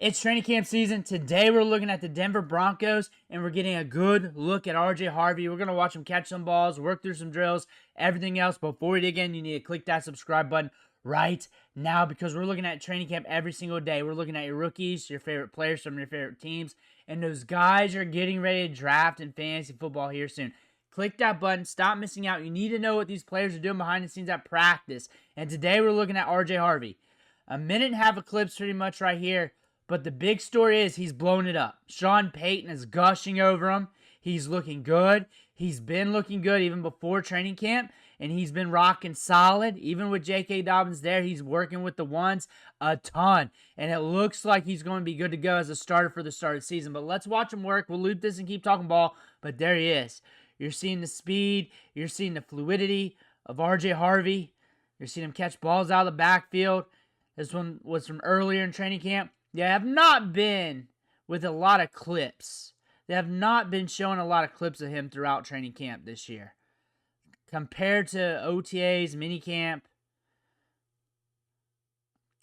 It's training camp season. Today we're looking at the Denver Broncos, and we're getting a good look at RJ Harvey. We're going to watch him catch some balls, work through some drills, everything else. Before we dig in, you need to click that subscribe button right now because we're looking at training camp every single day. We're looking at your rookies, your favorite players from your favorite teams, and those guys are getting ready to draft in fantasy football here soon. Click that button. Stop missing out. You need to know what these players are doing behind the scenes at practice. And today we're looking at RJ Harvey. A minute and a half of clips pretty much right here. But the big story is he's blown it up. Sean Payton is gushing over him. He's looking good. He's been looking good even before training camp. And he's been rocking solid. Even with J.K. Dobbins there, he's working with the ones a ton. And it looks like he's going to be good to go as a starter for the start of the season. But let's watch him work. We'll loop this and keep talking ball. But there he is. You're seeing the speed. You're seeing the fluidity of RJ Harvey. You're seeing him catch balls out of the backfield. This one was from earlier in training camp. They have not been with a lot of clips. They have not been showing a lot of clips of him throughout training camp this year. Compared to OTAs, minicamp,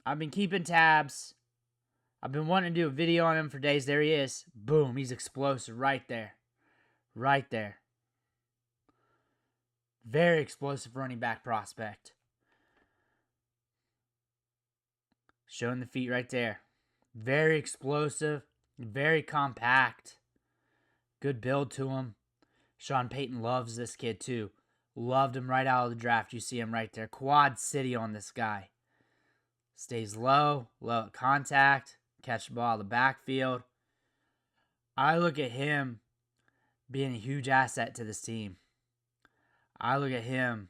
I've been keeping tabs. I've been wanting to do a video on him for days. There he is. Boom, he's explosive right there. Right there. Very explosive running back prospect. Showing the feet right there. Very explosive, very compact. Good build to him. Sean Payton loves this kid too. Loved him right out of the draft. You see him right there. Quad City on this guy. Stays low at contact. Catch the ball out of the backfield. I look at him being a huge asset to this team. I look at him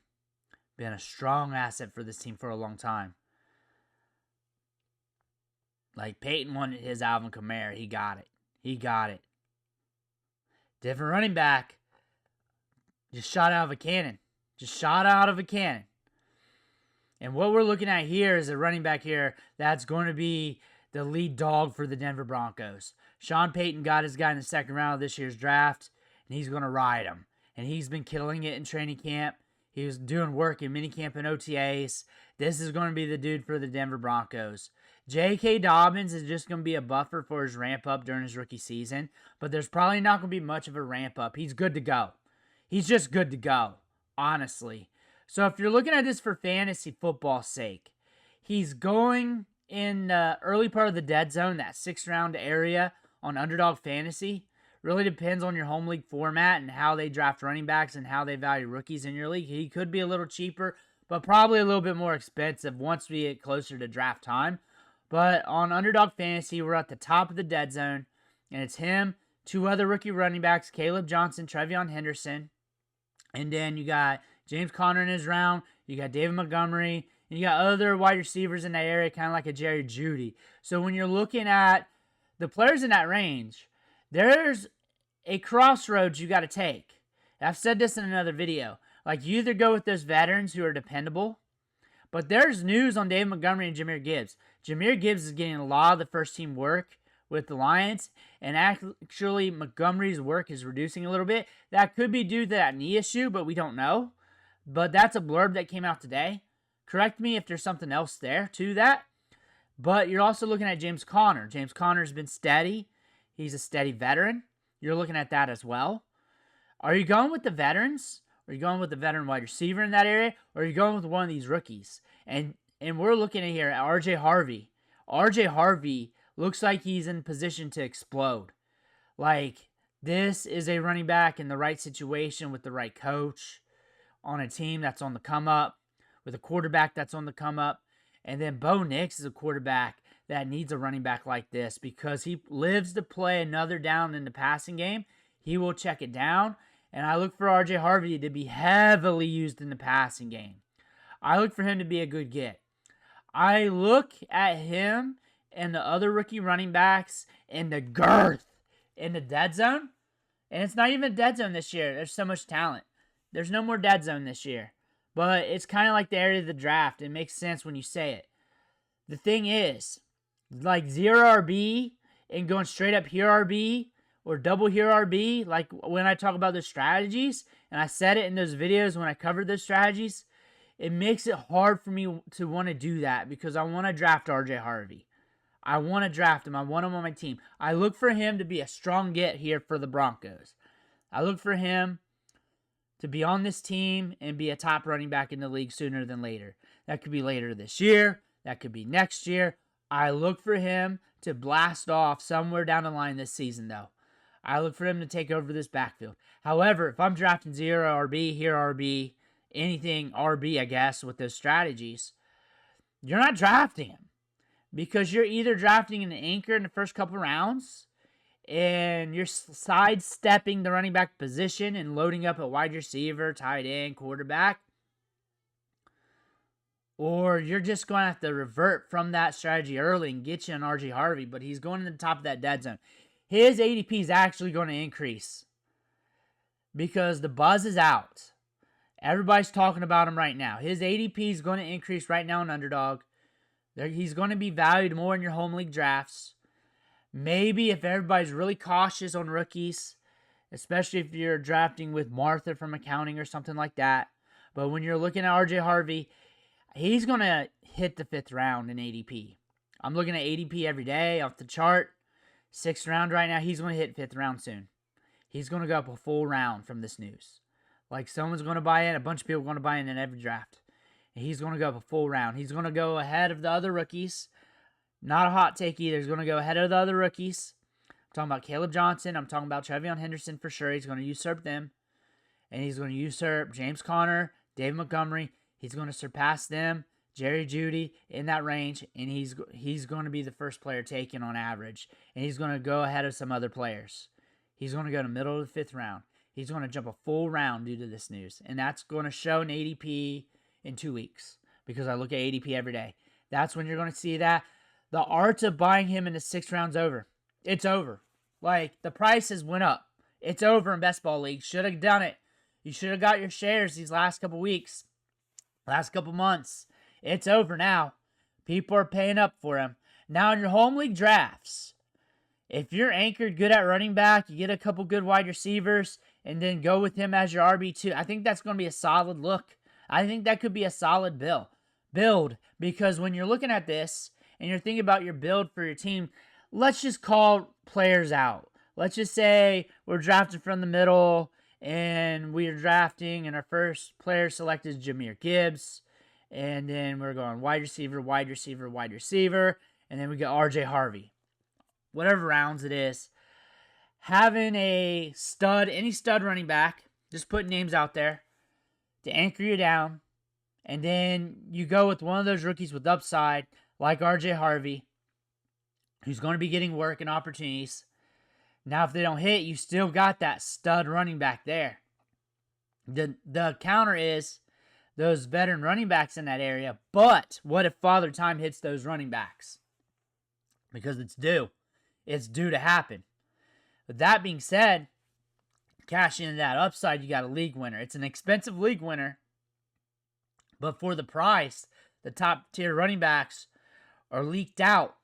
being a strong asset for this team for a long time. Like Peyton wanted his Alvin Kamara. He got it. He got it. Different running back. Just shot out of a cannon. Just shot out of a cannon. And what we're looking at here is a running back here that's going to be the lead dog for the Denver Broncos. Sean Payton got his guy in the second round of this year's draft, and he's going to ride him. And he's been killing it in training camp. He was doing work in minicamp and OTAs. This is going to be the dude for the Denver Broncos. J.K. Dobbins is just going to be a buffer for his ramp up during his rookie season, but there's probably not going to be much of a ramp up. He's good to go. He's just good to go, honestly. So if you're looking at this for fantasy football's sake, he's going in the early part of the dead zone, that 6th round area on Underdog Fantasy. Really depends on your home league format and how they draft running backs and how they value rookies in your league. He could be a little cheaper, but probably a little bit more expensive once we get closer to draft time. But on Underdog Fantasy, we're at the top of the dead zone, and it's him, 2 other rookie running backs, Caleb Johnson, Trevion Henderson, and then you got James Conner in his round, you got David Montgomery, and you got other wide receivers in that area, kind of like a Jerry Jeudy. So when you're looking at the players in that range, there's a crossroads you got to take. I've said this in another video. Like, you either go with those veterans who are dependable, but there's news on David Montgomery and Jahmyr Gibbs. Jahmyr Gibbs is getting a lot of the first-team work with the Lions, and actually Montgomery's work is reducing a little bit. That could be due to that knee issue, but we don't know. But that's a blurb that came out today. Correct me if there's something else there to that. But you're also looking at James Conner. James Conner's been steady. He's a steady veteran. You're looking at that as well. Are you going with the veterans? Are you going with the veteran wide receiver in that area? Or are you going with one of these rookies? And we're looking at here at RJ Harvey. RJ Harvey looks like he's in position to explode. Like, this is a running back in the right situation with the right coach on a team that's on the come up, with a quarterback that's on the come up. And then Bo Nix is a quarterback that needs a running back like this because he lives to play another down in the passing game. He will check it down. And I look for RJ Harvey to be heavily used in the passing game. I look for him to be a good get. I look at him and the other rookie running backs and the girth in the dead zone. And it's not even a dead zone this year. There's so much talent. There's no more dead zone this year. But it's kind of like the area of the draft. It makes sense when you say it. The thing is, like 0 RB and going straight up here RB or double here RB, like when I talk about the strategies, and I said it in those videos when I covered those strategies, it makes it hard for me to want to do that because I want to draft RJ Harvey. I want to draft him. I want him on my team. I look for him to be a strong get here for the Broncos. I look for him to be on this team and be a top running back in the league sooner than later. That could be later this year. That could be next year. I look for him to blast off somewhere down the line this season, though. I look for him to take over this backfield. However, if I'm drafting 0 RB, here RB, anything RB, I guess, with those strategies, you're not drafting him. Because you're either drafting an anchor in the first couple rounds and you're sidestepping the running back position and loading up a wide receiver, tight end, quarterback, or you're just going to have to revert from that strategy early and get you an RJ Harvey, but he's going to the top of that dead zone. His ADP is actually going to increase because the buzz is out. Everybody's talking about him right now. His ADP is going to increase right now in Underdog. He's going to be valued more in your home league drafts. Maybe if everybody's really cautious on rookies, especially if you're drafting with Martha from accounting or something like that. But when you're looking at RJ Harvey, he's going to hit the 5th round in ADP. I'm looking at ADP every day off the chart. 6th round right now. He's going to hit 5th round soon. He's going to go up a full round from this news. Like someone's going to buy in. A bunch of people are going to buy in every draft. He's going to go up a full round. He's going to go ahead of the other rookies. Not a hot take either. He's going to go ahead of the other rookies. I'm talking about Caleb Johnson. I'm talking about Trevion Henderson for sure. He's going to usurp them. And he's going to usurp James Conner, Dave Montgomery. He's going to surpass them, Jerry Jeudy, in that range. And he's going to be the first player taken on average. And he's going to go ahead of some other players. He's going to go to middle of the 5th round. He's going to jump a full round due to this news. And that's going to show an ADP in 2 weeks because I look at ADP every day. That's when you're going to see that. The art of buying him in the 6th round's over. It's over. Like, the prices went up. It's over in best ball leagues. Should have done it. You should have got your shares these last couple weeks, last couple months. It's over now. People are paying up for him. Now in your home league drafts, if you're anchored good at running back, you get a couple good wide receivers, and then go with him as your RB2, I think that's going to be a solid look. I think that could be a solid build because when you're looking at this and you're thinking about your build for your team, let's just call players out. Let's just say we're drafting from the middle and we're drafting and our first player selected is Jahmyr Gibbs. And then we're going wide receiver, wide receiver, wide receiver. And then we got RJ Harvey. Whatever rounds it is. Having a stud, any stud running back, just put names out there to anchor you down, and then you go with one of those rookies with upside, like RJ Harvey, who's going to be getting work and opportunities. Now, if they don't hit, you still got that stud running back there. The counter is those veteran running backs in that area, but what if Father Time hits those running backs? Because it's due. It's due to happen. With that being said, cash into that upside, you got a league winner. It's an expensive league winner, but for the price, the top tier running backs are leaked out.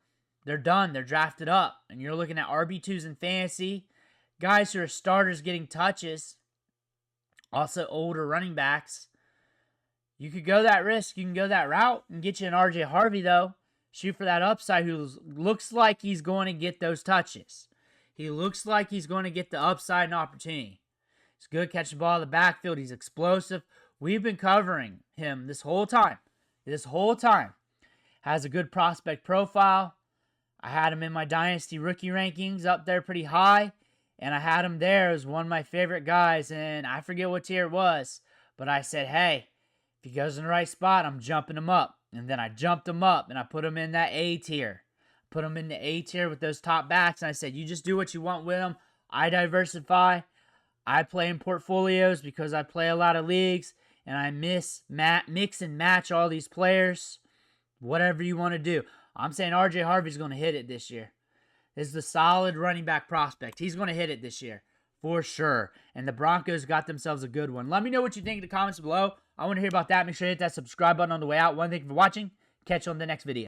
They're done. They're drafted up. And you're looking at RB2s in fantasy, guys who are starters getting touches, also older running backs. You could go that risk. You can go that route and get you an RJ Harvey, though. Shoot for that upside who looks like he's going to get those touches. He looks like he's going to get the upside and opportunity. He's good catching the ball in the backfield. He's explosive. We've been covering him this whole time. Has a good prospect profile. I had him in my Dynasty rookie rankings up there pretty high. And I had him there as one of my favorite guys. And I forget what tier it was. But I said, hey, if he goes in the right spot, I'm jumping him up. And then I jumped him up and I put him in that A tier. Put him in the A tier with those top backs. And I said, you just do what you want with them. I diversify. I play in portfolios because I play a lot of leagues. And I mix and match all these players. Whatever you want to do. I'm saying RJ Harvey's going to hit it this year. This is the solid running back prospect. He's going to hit it this year. For sure. And the Broncos got themselves a good one. Let me know what you think in the comments below. I want to hear about that. Make sure you hit that subscribe button on the way out. Thank you for watching. Catch you on the next video.